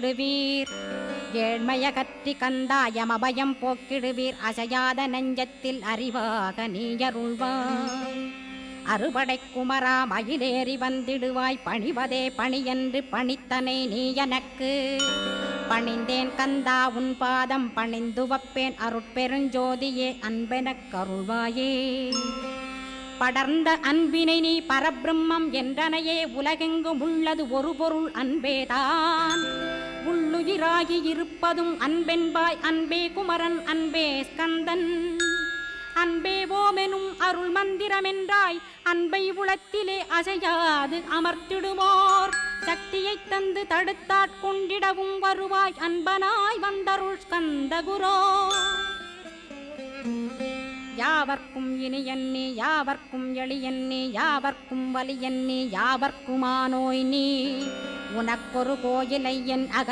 போக்கிடுவீர். ஏழ்மையகற்றி கந்தாயம் அபயம் போக்கிடுவீர். அசையாத நெஞ்சத்தில் அறிவாக நீயருள்வாய். அறுபடை குமரா மயிலேறி வந்திடுவாய். பணிவதே பணியென்று பணித்தனை நீ எனக்கு. பணிந்தேன் கந்தா உன் பாதம் பணிந்து வப்பேன். அருட்பெருஞ்சோதியே அன்பெனக் கருள்வாயே. படர்ந்த அன்பினை நீ பரபிரம்மம் என்றனையே. உலகெங்கும் உள்ளது ஒரு பொருள் அன்பேதான். உள்ளுயிராகி இருப்பதும் அன்பென்பாய். அன்பே குமரன் அன்பே ஸ்கந்தன். அன்பே ஓமெனும் அருள் மந்திரமென்றாய். அன்பை உளத்திலே அசையாது அமர்த்திடுமோர். சக்தியை தந்து தடுத்தாட்கொண்டிடவும் வருவாய். அன்பனாய் வந்தருள் ஸ்கந்தகுரோ. யாவர்க்கும் இனியன்னி யாவர்க்கும் எளியன்னி யாவர்க்கும் வலியன்னி யாவர்க்குமானோய் நீ. உனக்கொரு கோயிலை என் அக